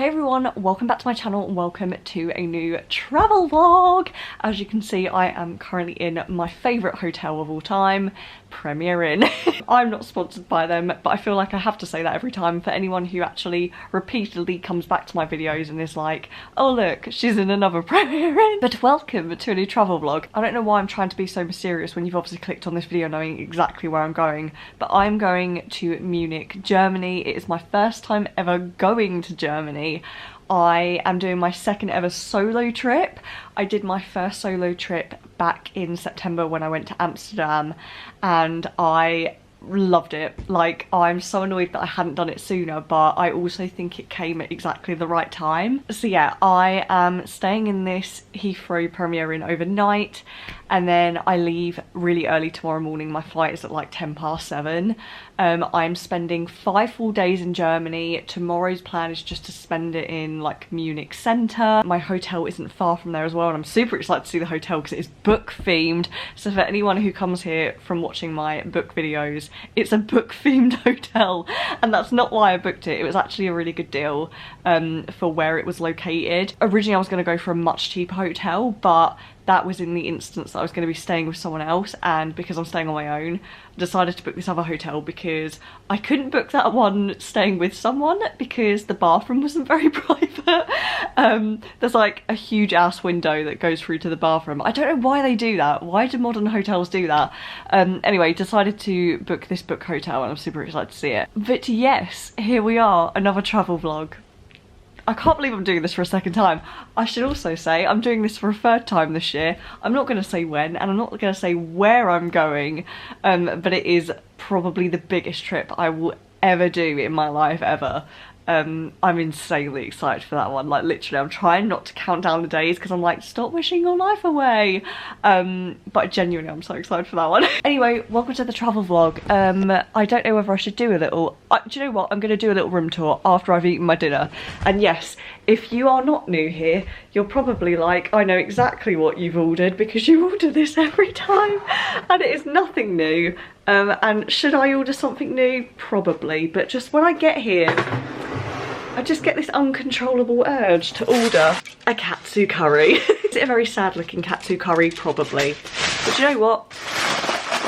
Hey everyone, welcome back to my channel and welcome to a new travel vlog. As you can see, I am currently in my favourite hotel of all time, Premier Inn. I'm not sponsored by them, but I feel like I have to say that every time for anyone who actually repeatedly comes back to my videos and is like, oh look, she's in another Premier Inn. But welcome to a new travel vlog. I don't know why I'm trying to be so mysterious when you've obviously clicked on this video knowing exactly where I'm going, but I'm going to Munich, Germany. It is my first time ever going to Germany. I am doing my second ever solo trip. I did my first solo trip back in September when I went to Amsterdam and I loved it. Like, I'm so annoyed that I hadn't done it sooner, but I also think it came at exactly the right time. So yeah, I am staying in this Heathrow Premier Inn overnight and then I leave really early tomorrow morning. My flight is at like 7:10. I'm spending 5 full days in Germany. Tomorrow's plan is just to spend it in like Munich centre. My hotel isn't far from there as well and I'm super excited to see the hotel because it is book themed. So for anyone who comes here from watching my book videos, it's a book themed hotel and that's not why I booked it. It was actually a really good deal for where it was located. Originally I was going to go for a much cheaper hotel, but that was in the instance that I was going to be staying with someone else, and because I'm staying on my own, I decided to book this other hotel because I couldn't book that one staying with someone because the bathroom wasn't very private. There's like a huge ass window that goes through to the bathroom. I don't know why they do that. Why do modern hotels do that? Anyway, decided to book this book hotel and I'm super excited to see it. But yes, here we are, another travel vlog. I can't believe I'm doing this for a second time. I should also say I'm doing this for a third time this year. I'm not going to say when and I'm not going to say where I'm going, but it is probably the biggest trip I will ever do in my life ever. I'm insanely excited for that one. Like literally I'm trying not to count down the days because I'm like, stop wishing your life away. But genuinely I'm so excited for that one. Anyway, welcome to the travel vlog. I don't know whether I should do a little, do you know what, I'm going to do a little room tour after I've eaten my dinner. And yes, if you are not new here, you're probably like, I know exactly what you've ordered because you order this every time and it is nothing new. And should I order something new? Probably, but just when I get here I just get this uncontrollable urge to order a katsu curry. Is it a very sad looking katsu curry? Probably. But you know what?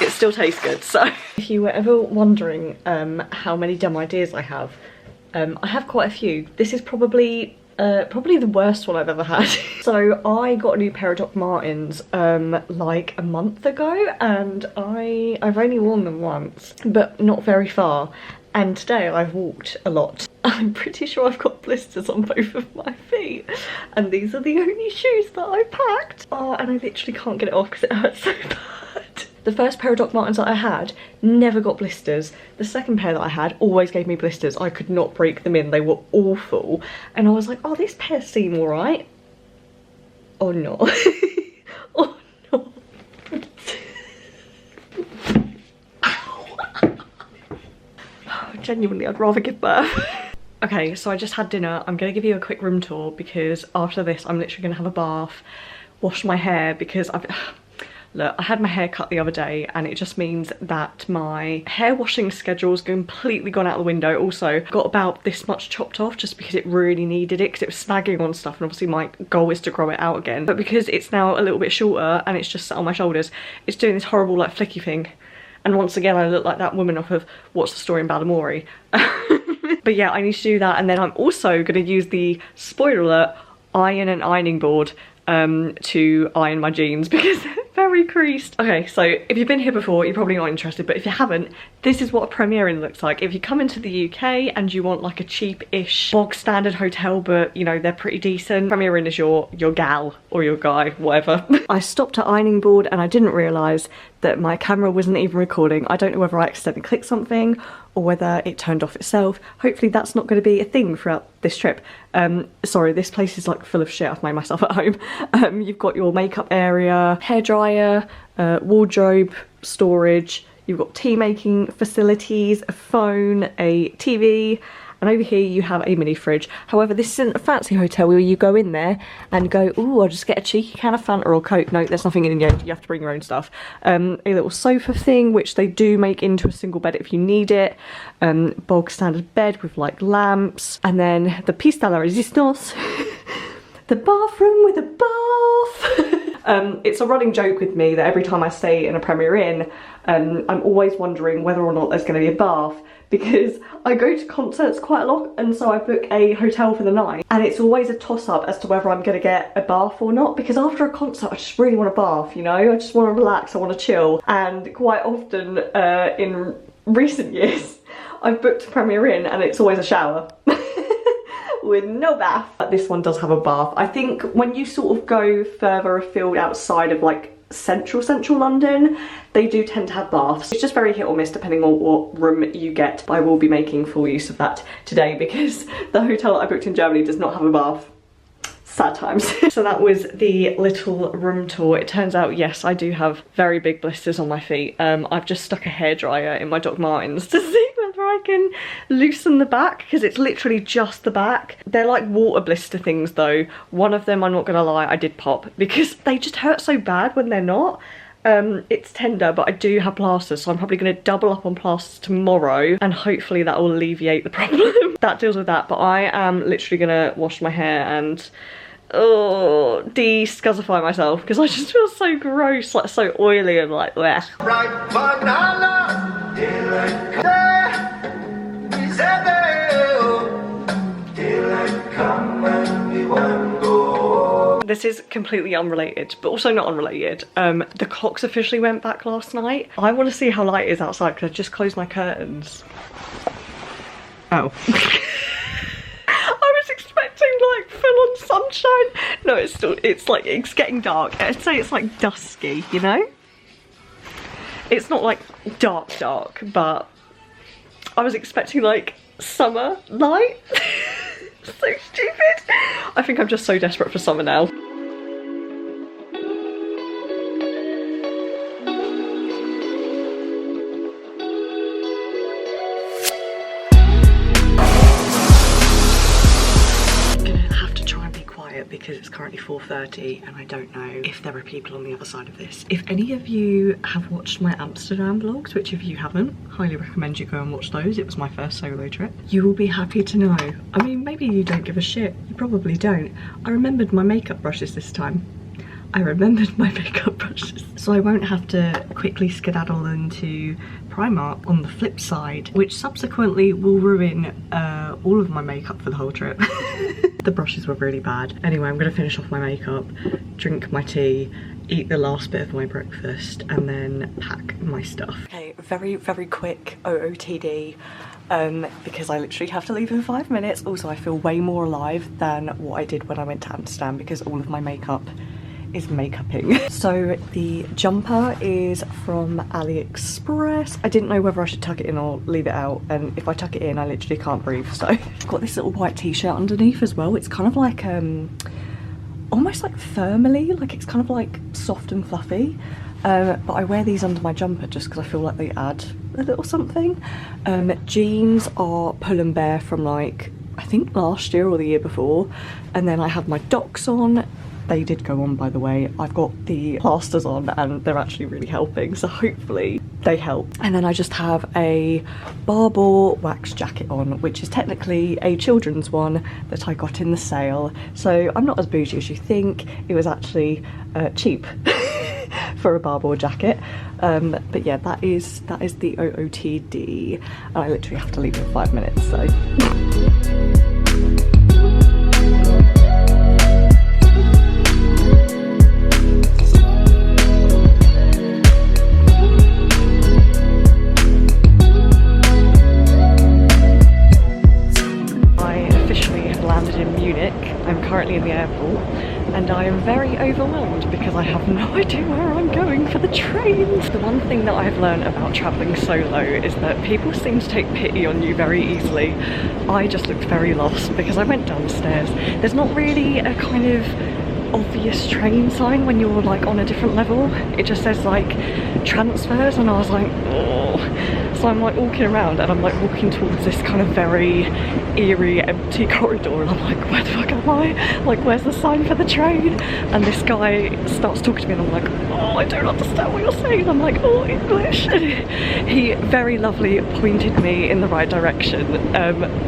It still tastes good, so. If you were ever wondering how many dumb ideas I have quite a few. This is probably the worst one I've ever had. So I got a new pair of Doc Martens like a month ago and I've only worn them once, but not very far. And today I've walked a lot. I'm pretty sure I've got blisters on both of my feet. And these are the only shoes that I packed. Oh, and I literally can't get it off because it hurts so bad. The first pair of Doc Martens that I had never got blisters. The second pair that I had always gave me blisters. I could not break them in. They were awful. And I was like, oh, this pair seem all right. Oh no. Oh no. Genuinely, I'd rather give birth. Okay, so I just had dinner. I'm gonna give you a quick room tour because after this I'm literally gonna have a bath, wash my hair because look, I had my hair cut the other day and it just means that my hair washing schedule's completely gone out the window. Also, got about this much chopped off just because it really needed it because it was snagging on stuff and obviously my goal is to grow it out again. But because it's now a little bit shorter and it's just sat on my shoulders, it's doing this horrible like flicky thing. And once again, I look like that woman off of What's the Story in Balamory. But yeah, I need to do that. And then I'm also going to use the, spoiler alert, iron and ironing board to iron my jeans because they're very creased. Okay, so if you've been here before, you're probably not interested, but if you haven't, this is what a Premier Inn looks like. If you come into the UK and you want like a cheap-ish bog standard hotel, but you know, they're pretty decent, Premier Inn is your gal or your guy, whatever. I stopped at ironing board and I didn't realise that my camera wasn't even recording. I don't know whether I accidentally clicked something or whether it turned off itself. Hopefully that's not going to be a thing throughout this trip. Sorry, this place is like full of shit. I've made myself at home. You've got your makeup area, hairdryer, wardrobe, storage. You've got tea making facilities, a phone, a TV, and over here you have a mini fridge. However, this isn't a fancy hotel where you go in there and go, ooh, I'll just get a cheeky can of Fanta or Coke. No, there's nothing in the end. You have to bring your own stuff. A little sofa thing, which they do make into a single bed if you need it. Bog standard bed with like lamps, and then the pièce de la résistance, the bathroom with a bath. It's a running joke with me that every time I stay in a Premier Inn, I'm always wondering whether or not there's going to be a bath, because I go to concerts quite a lot, and so I book a hotel for the night, and it's always a toss-up as to whether I'm going to get a bath or not, because after a concert I just really want a bath, you know? I just want to relax, I want to chill, and quite often in recent years I've booked a Premier Inn and it's always a shower. With no bath. But this one does have a bath. I think when you sort of go further afield outside of like central London, they do tend to have baths. It's just very hit or miss depending on what room you get. But I will be making full use of that today because the hotel that I booked in Germany does not have a bath. Sad times. So that was the little room tour. It turns out, yes, I do have very big blisters on my feet. I've just stuck a hairdryer in my Doc Martens to see whether I can loosen the back, because it's literally just the back. They're like water blister things though. One of them, I'm not gonna lie, I did pop because they just hurt so bad when they're not. It's tender, but I do have plasters, so I'm probably going to double up on plasters tomorrow, and hopefully that will alleviate the problem. That deals with that, but I am literally going to wash my hair and de-scuzzify myself, because I just feel so gross, like so oily and like bleh. This is completely unrelated, but also not unrelated. The clocks officially went back last night. I want to see how light it is outside because I just closed my curtains. Oh. I was expecting like full-on sunshine. No, it's getting dark. I'd say it's like dusky, you know? It's not like dark, but I was expecting like summer light. So stupid. I think I'm just so desperate for summer now. Because it's currently 4:30 and I don't know if there are people on the other side of this. If any of you have watched my Amsterdam vlogs, which if you haven't, highly recommend you go and watch those. It was my first solo trip. You will be happy to know. I mean, maybe you don't give a shit. You probably don't. I remembered my makeup brushes this time. So I won't have to quickly skedaddle into Primark on the flip side, which subsequently will ruin all of my makeup for the whole trip. The brushes were really bad. Anyway, I'm gonna finish off my makeup, drink my tea, eat the last bit of my breakfast, and then pack my stuff. Okay, very quick OOTD, because I literally have to leave in 5 minutes. Also, I feel way more alive than what I did when I went to Amsterdam because all of my makeup is makeupping. So the jumper is from AliExpress. I didn't know whether I should tuck it in or leave it out, and if I tuck it in I literally can't breathe. So I've got this little white t-shirt underneath as well. It's kind of like almost like thermally, like it's kind of like soft and fluffy, but I wear these under my jumper just because I feel like they add a little something. Jeans are Pull and Bear from like I think last year or the year before, and then I have my Docs on. They did go on, by the way. I've got the plasters on and they're actually really helping, so hopefully they help. And then I just have a Barbour wax jacket on, which is technically a children's one that I got in the sale. So I'm not as bougie as you think. It was actually cheap for a Barbour jacket. But yeah, that is the OOTD. And I literally have to leave in 5 minutes, so. Munich. I'm currently in the airport and I am very overwhelmed because I have no idea where I'm going for the trains. The one thing that I've learned about travelling solo is that people seem to take pity on you very easily. I just looked very lost because I went downstairs. There's not really a kind of obvious train sign when you're like on a different level. It just says like transfers, and I was like, oh. So I'm like walking around, and I'm like walking towards this kind of very eerie empty corridor, and I'm like, where the fuck am I? Like, where's the sign for the train? And this guy starts talking to me, and I'm like, oh, I don't understand what you're saying. I'm like, oh, English. He very lovely pointed me in the right direction.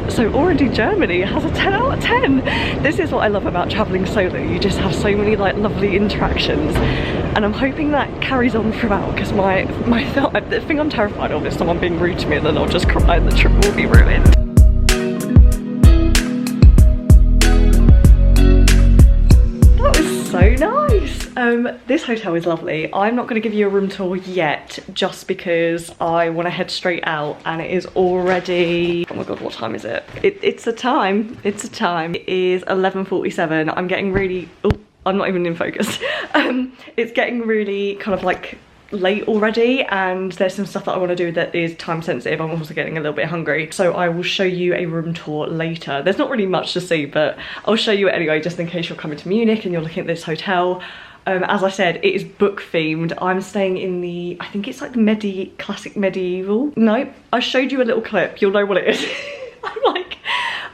So already Germany has a 10 out of 10. This is what I love about traveling solo. You just have so many like lovely interactions, and I'm hoping that carries on throughout, because the thing I'm terrified of is someone being rude to me and then I'll just cry and the trip will be ruined. That was so nice. This hotel is lovely. I'm not going to give you a room tour yet, just because I want to head straight out, and it is already, oh my god, what time is it? It's a time. It is 11:47. I'm getting really, oh, I'm not even in focus. It's getting really kind of like late already, and there's some stuff that I want to do that is time sensitive. I'm also getting a little bit hungry, so I will show you a room tour later. There's not really much to see, but I'll show you it anyway, just in case you're coming to Munich and you're looking at this hotel. As I said, it is book themed. I'm staying in the, I think it's like the classic medieval. No, I showed you a little clip, you'll know what it is. I'm like,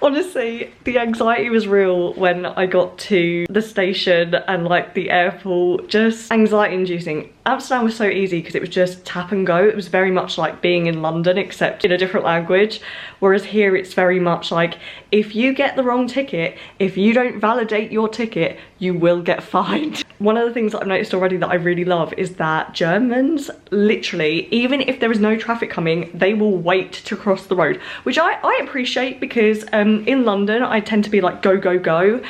honestly, the anxiety was real when I got to the station and like the airport, just anxiety inducing. Amsterdam was so easy because it was just tap and go. It was very much like being in London, except in a different language. Whereas here it's very much like, if you get the wrong ticket, if you don't validate your ticket, you will get fined. One of the things that I've noticed already that I really love is that Germans, literally, even if there is no traffic coming, they will wait to cross the road, which I appreciate, because in London, I tend to be like, go, go, go.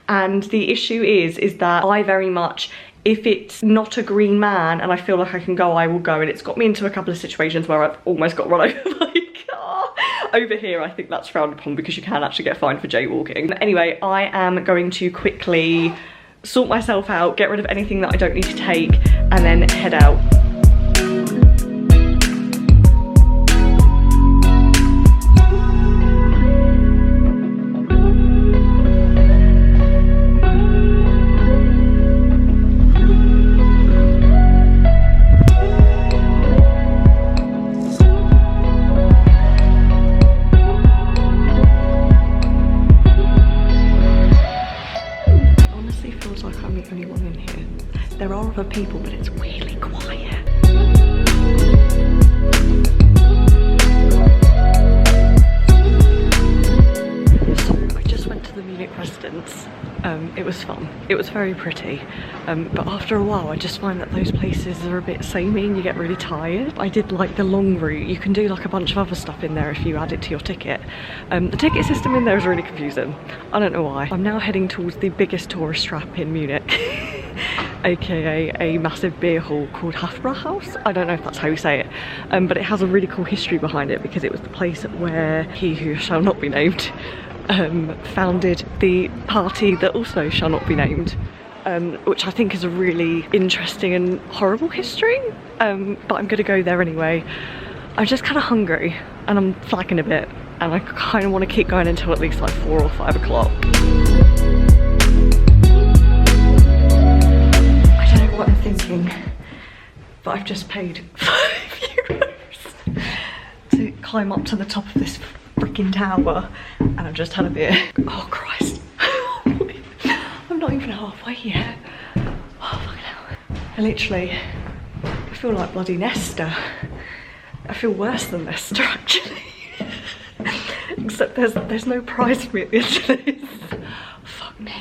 And the issue is that I very much, if it's not a green man and I feel like I can go, I will go. And it's got me into a couple of situations where I've almost got run over by a car. Over here, I think that's frowned upon because you can actually get fined for jaywalking. Anyway, I am going to quickly sort myself out, get rid of anything that I don't need to take, and then head out. There are other people, but it's really quiet. So I just went to the Munich residence. It was fun. It was very pretty. But after a while, I just find that those places are a bit samey and you get really tired. I did like the long route. You can do like a bunch of other stuff in there if you add it to your ticket. The ticket system in there is really confusing. I don't know why. I'm now heading towards the biggest tourist trap in Munich. AKA a massive beer hall called Hofbrauhaus. I don't know if that's how you say it, but it has a really cool history behind it, because it was the place where he who shall not be named founded the party that also shall not be named, which I think is a really interesting and horrible history, but I'm gonna go there anyway. I'm just kind of hungry and I'm flagging a bit, and I kind of want to keep going until at least like 4 or 5 o'clock. What I'm thinking, but I've just paid €5 to climb up to the top of this freaking tower, and I've just had a beer. Oh Christ, I'm not even halfway yet. Oh fucking hell. I feel like bloody Nesta. I feel worse than Nesta actually. Except there's no prize for me at the end of this. Fuck me.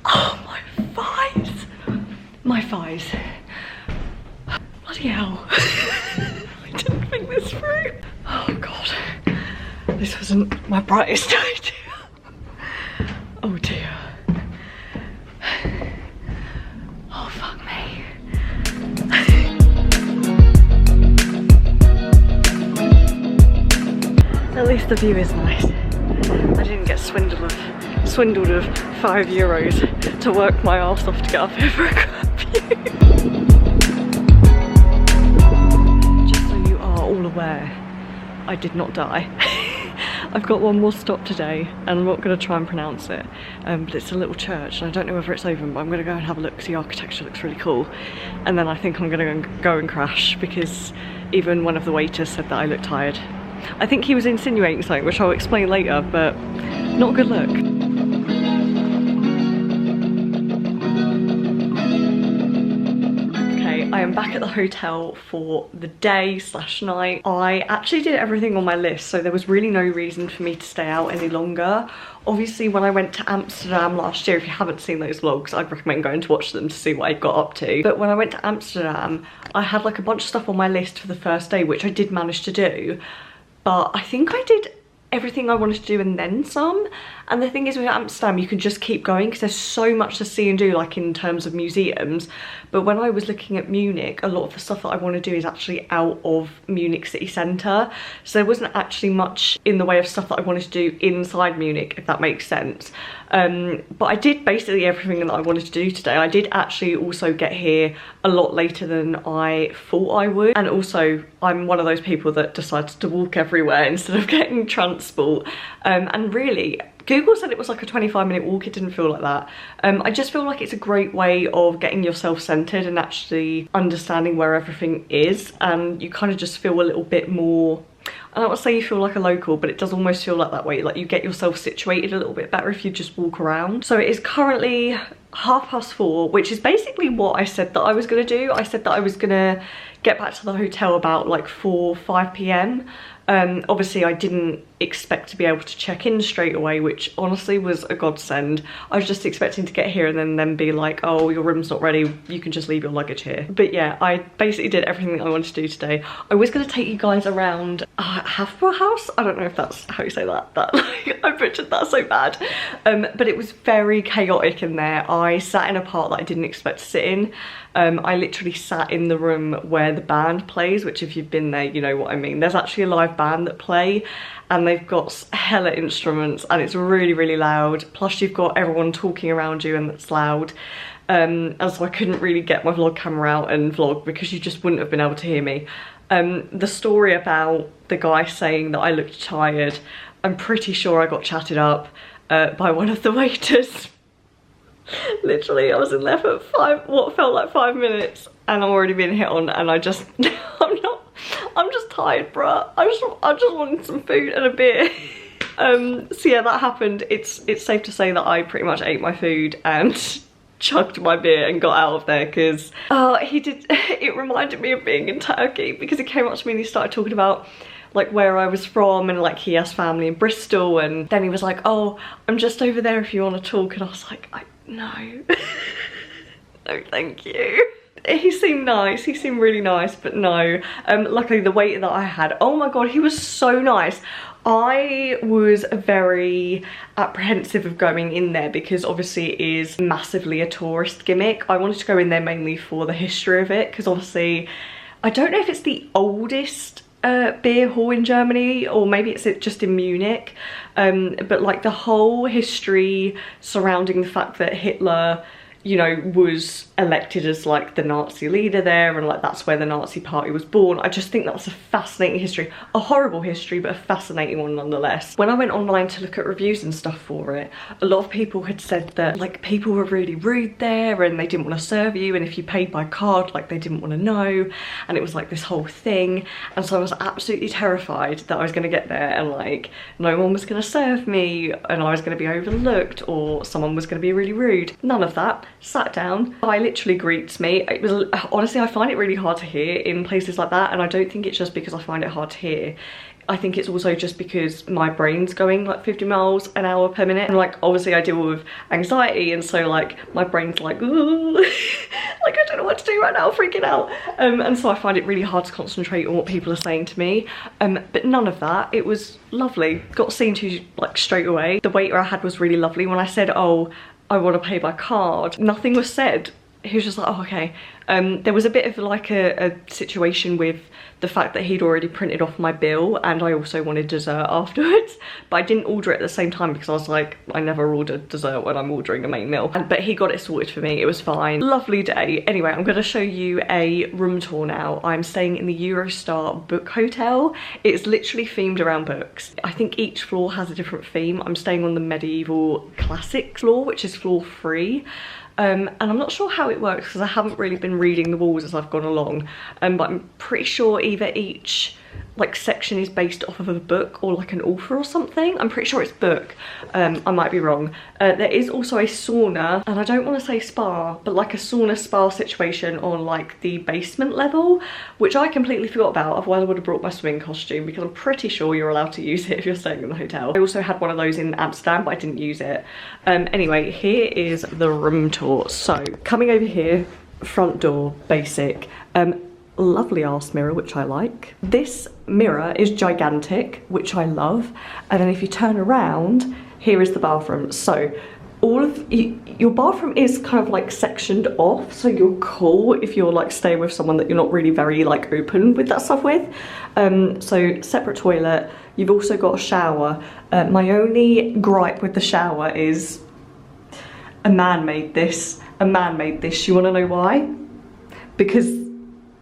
Oh my thighs. Bloody hell. I didn't think this through. Oh god. This wasn't my brightest idea. Oh dear. Oh fuck me. At least the view is nice. I didn't get swindled of €5 to work my arse off to get up here for a crap view. Just so you are all aware, I did not die. I've got one more stop today and I'm not going to try and pronounce it, but it's a little church and I don't know whether it's open, but I'm going to go and have a look because the architecture looks really cool. And then I think I'm going to go and crash because even one of the waiters said that I look tired. I think he was insinuating something, which I'll explain later, but not a good look. I am back at the hotel for the day slash night. I actually did everything on my list, so there was really no reason for me to stay out any longer. Obviously, when I went to Amsterdam last year, if you haven't seen those vlogs, I'd recommend going to watch them to see what I got up to. But when I went to Amsterdam, I had like a bunch of stuff on my list for the first day, which I did manage to do. But I think I did everything I wanted to do and then some. And the thing is with Amsterdam, you can just keep going because there's so much to see and do, like in terms of museums. But when I was looking at Munich, a lot of the stuff that I want to do is actually out of Munich city centre. So there wasn't actually much in the way of stuff that I wanted to do inside Munich, if that makes sense. But I did basically everything that I wanted to do today. I did actually also get here a lot later than I thought I would. And also, I'm one of those people that decides to walk everywhere instead of getting transport. And really, Google said it was like a 25-minute walk. It didn't feel like that. I just feel like it's a great way of getting yourself centered and actually understanding where everything is, and you kind of just feel a little bit more, I don't want to say you feel like a local, but it does almost feel like that way. Like you get yourself situated a little bit better if you just walk around. So it is currently 4:30, which is basically what I said that I was going to do. I said that I was going to get back to the hotel about like 5 p.m. Obviously I didn't expect to be able to check in straight away, which honestly was a godsend. I was just expecting to get here and then be like, oh, your room's not ready, you can just leave your luggage here. But yeah, I basically did everything that I wanted to do today. I was going to take you guys around Hafborough House. I don't know if that's how you say that. I butchered that so bad. But it was very chaotic in there. I sat in a part that I didn't expect to sit in. I literally sat in the room where the band plays, which if you've been there, you know what I mean. There's actually a live band that play and they've got hella instruments and it's really, really loud. Plus you've got everyone talking around you and it's loud. And so I couldn't really get my vlog camera out and vlog because you just wouldn't have been able to hear me. The story about the guy saying that I looked tired, I'm pretty sure I got chatted up by one of the waiters. Literally, I was in there for what felt like 5 minutes and I've already been hit on, and I'm just tired, bruh. I just wanted some food and a beer. So yeah, that happened. It's safe to say that I pretty much ate my food and chugged my beer and got out of there because it reminded me of being in Turkey, because he came up to me and he started talking about like where I was from and like he has family in Bristol, and then he was like, oh, I'm just over there if you want to talk, and I was like, no. No, thank you. He seemed nice, he seemed really nice, but no. Luckily the waiter that I had, oh my god, he was so nice. I was very apprehensive of going in there because obviously it is massively a tourist gimmick. I wanted to go in there mainly for the history of it, because obviously I don't know if it's the oldest beer hall in Germany, or maybe it's just in Munich, but like the whole history surrounding the fact that Hitler, you know, was elected as like the Nazi leader there, and like that's where the Nazi party was born. I just think that's a fascinating history, a horrible history, but a fascinating one nonetheless. When I went online to look at reviews and stuff for it, a lot of people had said that like people were really rude there and they didn't want to serve you, and if you paid by card, like they didn't want to know, and it was like this whole thing. And so I was absolutely terrified that I was going to get there and like no one was going to serve me and I was going to be overlooked or someone was going to be really rude. None of that. Sat down, guy literally greets me. It was, honestly, I find it really hard to hear in places like that, and I don't think it's just because I find it hard to hear. I think it's also just because my brain's going like 50 miles an hour per minute, and like obviously I deal with anxiety, and so like my brain's like, ooh, like I don't know what to do right now, freaking out. And so I find it really hard to concentrate on what people are saying to me. But none of that. It was lovely. Got seen to like straight away. The waiter I had was really lovely. When I said, oh, I want to pay by card, nothing was said. He was just like, oh, okay. There was a bit of like a situation with the fact that he'd already printed off my bill and I also wanted dessert afterwards, but I didn't order it at the same time because I was like, I never order dessert when I'm ordering a main meal. But he got it sorted for me, it was fine. Lovely day. Anyway, I'm gonna show you a room tour now. I'm staying in the Eurostar book hotel. It's literally themed around books. I think each floor has a different theme. I'm staying on the medieval classic floor, which is floor 3. And I'm not sure how it works because I haven't really been reading the walls as I've gone along, but I'm pretty sure either each like section is based off of a book or like an author or something. I'm pretty sure it's book. I might be wrong. There is also a sauna, and I don't want to say spa, but like a sauna spa situation on like the basement level, which I completely forgot about. Otherwise I would have brought my swimming costume because I'm pretty sure you're allowed to use it if you're staying in the hotel. I also had one of those in Amsterdam, but I didn't use it. Anyway, here is the room tour. So coming over here, front door, basic. Lovely ass mirror, which I like. This mirror is gigantic, which I love. And then if you turn around, here is the bathroom. So all of your bathroom is kind of like sectioned off, so you're cool if you're like staying with someone that you're not really very like open with that stuff with. So separate toilet. You've also got a shower. My only gripe with the shower is a man made this. A man made this. You want to know why? Because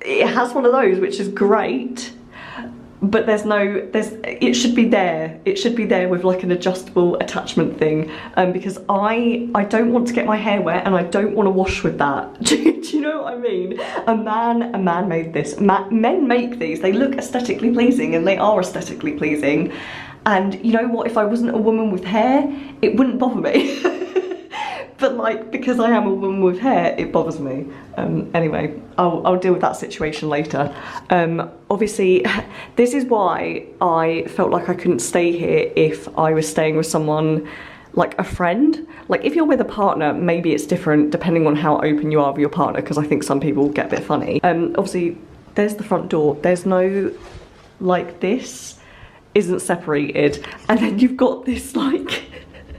it has one of those, which is great, but it should be there. It should be there with like an adjustable attachment thing, because I don't want to get my hair wet and I don't want to wash with that. Do you know what I mean? A man made this. Men make these. They look aesthetically pleasing, and they are aesthetically pleasing. And you know what? If I wasn't a woman with hair, it wouldn't bother me. But like, because I am a woman with hair, it bothers me. Anyway, I'll deal with that situation later. Obviously, this is why I felt like I couldn't stay here if I was staying with someone like a friend. Like if you're with a partner, maybe it's different depending on how open you are with your partner, because I think some people get a bit funny. Obviously, there's the front door. There's no, like, this isn't separated. And then you've got this like,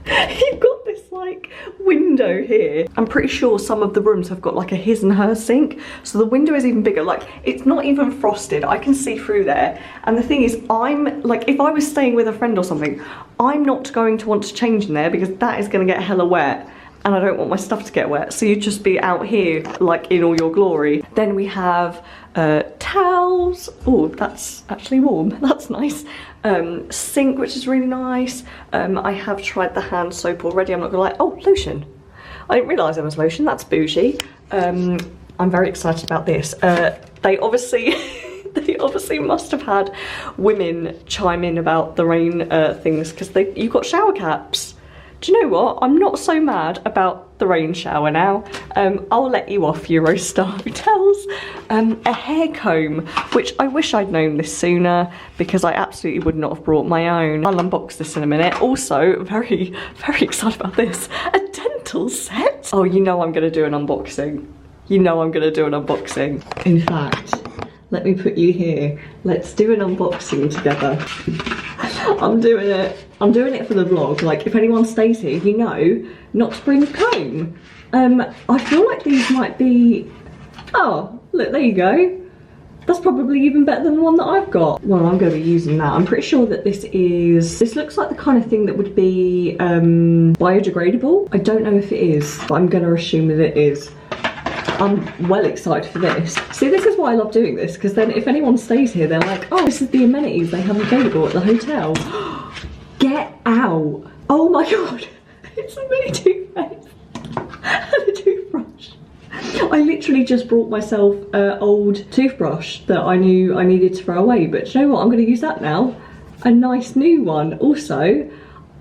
you've got this like window here. I'm pretty sure some of the rooms have got like a his and her sink, so the window is even bigger. Like it's not even frosted, I can see through there. And the thing is, I'm like, if I was staying with a friend or something, I'm not going to want to change in there because that is going to get hella wet and I don't want my stuff to get wet. So you'd just be out here like in all your glory. Then we have towels. Oh, that's actually warm. That's nice. Sink, which is really nice. I have tried the hand soap already. I'm not gonna lie. Oh, lotion. I didn't realise there was lotion. That's bougie. I'm very excited about this. They obviously they obviously must have had women chime in about the rain things, because you've got shower caps. Do you know what? I'm not so mad about the rain shower now. I'll let you off, Eurostar hotels. A hair comb, which I wish I'd known this sooner because I absolutely would not have brought my own. I'll unbox this in a minute. Also, very, very excited about this. A dental set. Oh, you know I'm gonna do an unboxing. You know I'm gonna do an unboxing. In fact, let me put you here. Let's do an unboxing together. I'm doing it. I'm doing it for the vlog. Like, if anyone stays here, you know not to bring a comb. I feel like these might be... Oh, look, there you go. That's probably even better than the one that I've got. Well, I'm going to be using that. I'm pretty sure that this looks like the kind of thing that would be biodegradable. I don't know if it is, but I'm going to assume that it is. I'm well excited for this. See, this is why I love doing this, because then if anyone stays here, they're like, oh, this is the amenities they have available at the hotel. Get out. Oh my god. It's a mini toothpaste and a toothbrush. I literally just brought myself an old toothbrush that I knew I needed to throw away, but you know what? I'm going to use that now. A nice new one. Also,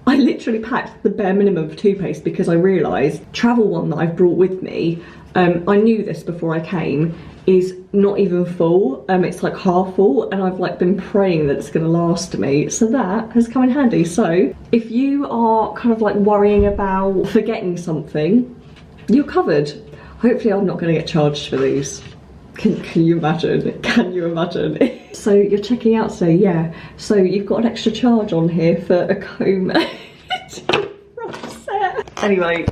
I literally packed the bare minimum of toothpaste because I realised travel one that I've brought with me, I knew this before I came, is not even full. It's like half full, and I've like been praying that it's going to last me, so that has come in handy. So if you are kind of like worrying about forgetting something, you're covered. Hopefully I'm not going to get charged for these. Can you imagine? Can you imagine? So you're checking out today, yeah. So you've got an extra charge on here for a comb. Set. Anyway,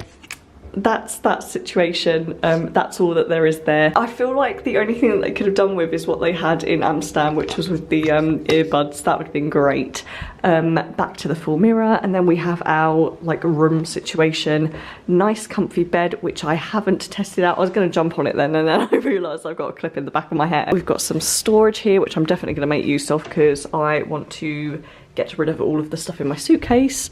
that's that situation. That's all that there is there. I feel like the only thing that they could have done with is what they had in Amsterdam, which was with the earbuds. That would have been great. Back to the full mirror, and then we have our like room situation. Nice comfy bed, which I haven't tested out. I was going to jump on it then, and then I realised I've got a clip in the back of my hair. We've got some storage here, which I'm definitely going to make use of because I want to get rid of all of the stuff in my suitcase.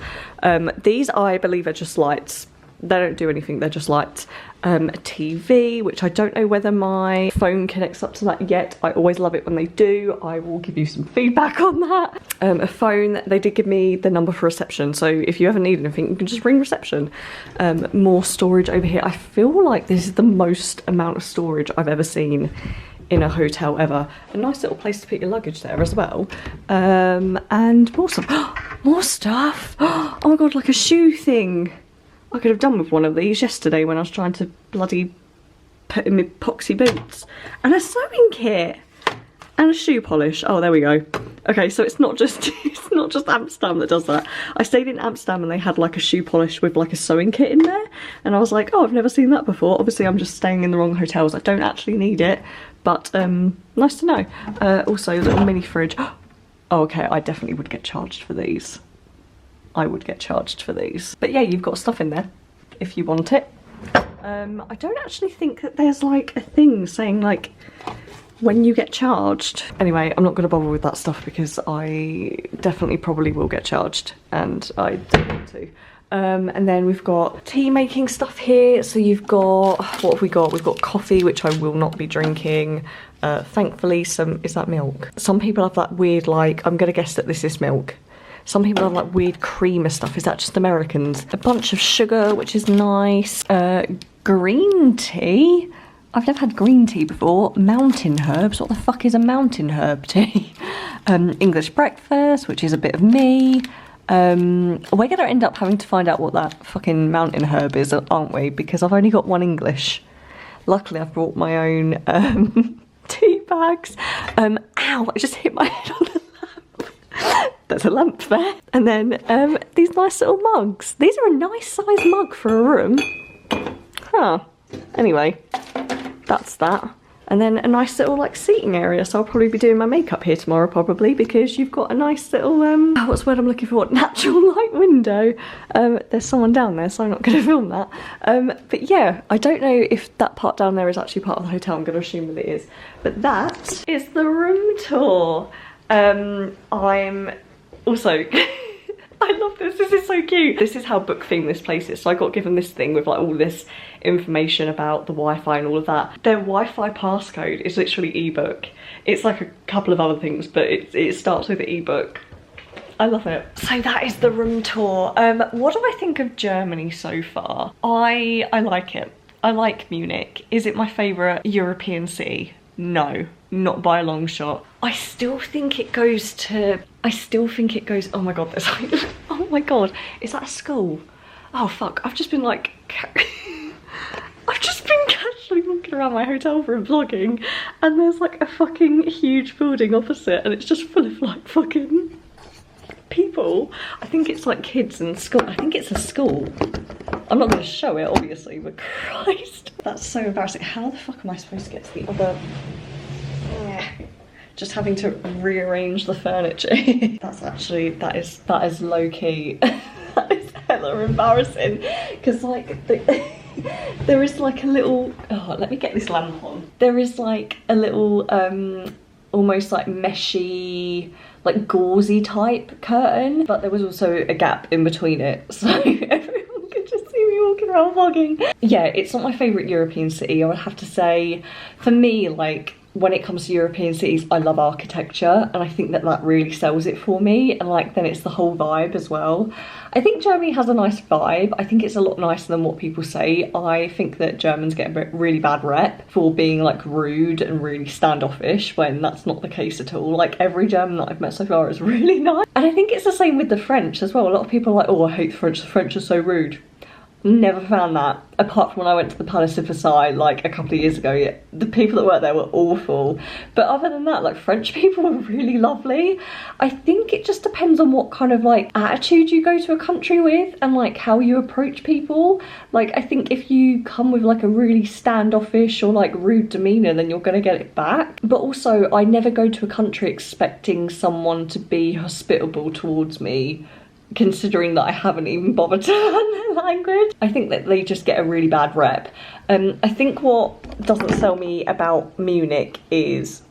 These I believe are just lights. They don't do anything, they're just lights. A TV, which I don't know whether my phone connects up to that yet. I always love it when they do. I will give you some feedback on that. A phone, they did give me the number for reception, so if you ever need anything, you can just ring reception. More storage over here. I feel like this is the most amount of storage I've ever seen in a hotel ever. A nice little place to put your luggage there as well. And more stuff. More stuff. Oh my god, like a shoe thing. I could have done with one of these yesterday when I was trying to bloody put in my epoxy boots. And a sewing kit. And a shoe polish. Oh, there we go. Okay, so it's not just Amsterdam that does that. I stayed in Amsterdam and they had like a shoe polish with like a sewing kit in there. And I was like, oh, I've never seen that before. Obviously, I'm just staying in the wrong hotels. I don't actually need it. But nice to know. Also, a little mini fridge. Oh, okay, I definitely would get charged for these. I would get charged for these. But yeah, you've got stuff in there if you want it. I don't actually think that there's like a thing saying like when you get charged. Anyway, I'm not going to bother with that stuff because I definitely probably will get charged and I don't want to. And then we've got tea making stuff here. So you've got, what have we got? We've got coffee, which I will not be drinking. Thankfully, is that milk? Some people have that weird, like, I'm going to guess that this is milk. Some people have like weird creamer stuff. Is that just Americans? A bunch of sugar, which is nice. Green tea. I've never had green tea before. Mountain herbs. What the fuck is a mountain herb tea? English breakfast, which is a bit of me. We're going to end up having to find out what that fucking mountain herb is, aren't we? Because I've only got one English. Luckily, I've brought my own tea bags. Ow, I just hit my head on the lamp. There's a lamp there. And then these nice little mugs. These are a nice size mug for a room. Huh. Anyway, that's that. And then a nice little like seating area. So I'll probably be doing my makeup here tomorrow probably because you've got a nice little, what's the word I'm looking for? Natural light window. There's someone down there, so I'm not going to film that. But yeah, I don't know if that part down there is actually part of the hotel. I'm going to assume that it is. But that is the room tour. I'm also... I love this, this is so cute. This is how book themed this place is. So I got given this thing with like all this information about the Wi-Fi and all of that. Their Wi-Fi passcode is literally ebook. It's like a couple of other things, but it starts with ebook. I love it. So that is the room tour. What do I think of Germany so far? I like it. I like Munich. Is it my favourite European city? No, not by a long shot. I still think it goes, oh my god, there's like, oh my god, is that a school? Oh fuck, I've just been like, I've just been casually walking around my hotel room vlogging and there's like a fucking huge building opposite and it's just full of like fucking people. I think it's like kids in school. I think it's a school. I'm not going to show it obviously, but Christ. That's so embarrassing. How the fuck am I supposed to get to the other... Just having to rearrange the furniture. That's actually, that is low-key. That is hella embarrassing. Because like, there is like a little, oh, let me get this lamp on. There is like a little, almost like meshy, like gauzy type curtain. But there was also a gap in between it. So everyone could just see me walking around vlogging. Yeah, it's not my favourite European city. I would have to say, for me, like, when it comes to European cities, I love architecture and I think that that really sells it for me, and like then it's the whole vibe as well. I think Germany has a nice vibe. I think it's a lot nicer than what people say. I think that Germans get a really bad rep for being like rude and really standoffish when that's not the case at all. Like every German that I've met so far is really nice. And I think it's the same with the French as well. A lot of people are like, oh, I hate the French are so rude. Never found that, apart from when I went to the Palace of Versailles like a couple of years ago. Yeah, the people that worked there were awful, but other than that, like, French people were really lovely. I think it just depends on what kind of like attitude you go to a country with and like how you approach people. Like, I think if you come with like a really standoffish or like rude demeanor, then you're gonna get it back. But also, I never go to a country expecting someone to be hospitable towards me, considering that I haven't even bothered to learn their language. I think that they just get a really bad rep. I think what doesn't sell me about Munich is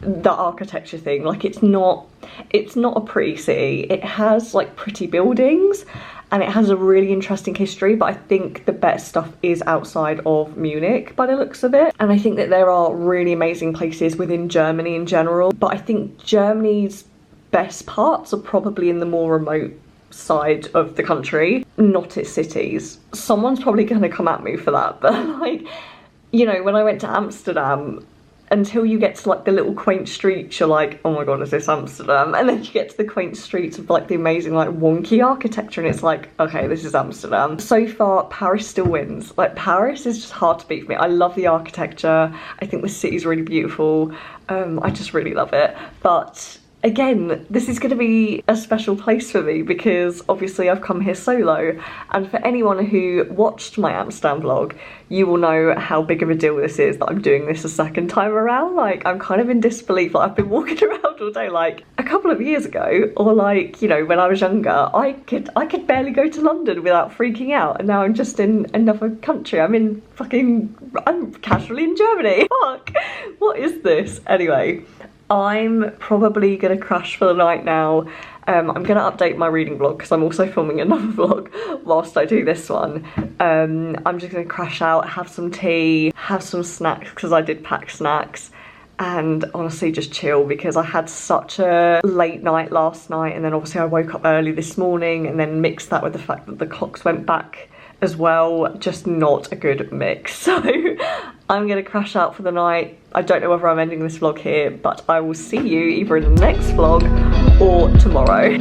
the architecture thing. Like, it's not a pretty city. It has like pretty buildings and it has a really interesting history, but I think the best stuff is outside of Munich by the looks of it. And I think that there are really amazing places within Germany in general, but I think Germany's best parts are probably in the more remote side of the country, not its cities. Someone's probably gonna come at me for that, but like, you know, when I went to Amsterdam, until you get to like the little quaint streets, you're like, oh my god, is this Amsterdam? And then you get to the quaint streets of like the amazing like wonky architecture and it's like, okay, this is Amsterdam. So far, Paris still wins. Like, Paris is just hard to beat for me. I love the architecture. I think the city's really beautiful. I just really love it. But again, this is going to be a special place for me because obviously I've come here solo, and for anyone who watched my Amsterdam vlog, you will know how big of a deal this is that I'm doing this a second time around. Like, I'm kind of in disbelief. Like, I've been walking around all day. Like, a couple of years ago, or like, you know, when I was younger, I could barely go to London without freaking out, and now I'm just in another country. I'm casually in Germany. Fuck, what is this? Anyway, I'm probably gonna crash for the night now. I'm gonna update my reading vlog because I'm also filming another vlog whilst I do this one. I'm just gonna crash out, have some tea, have some snacks because I did pack snacks, and honestly just chill because I had such a late night last night, and then obviously I woke up early this morning, and then mixed that with the fact that the clocks went back as well. Just not a good mix. So I'm gonna crash out for the night. I don't know whether I'm ending this vlog here, but I will see you either in the next vlog or tomorrow.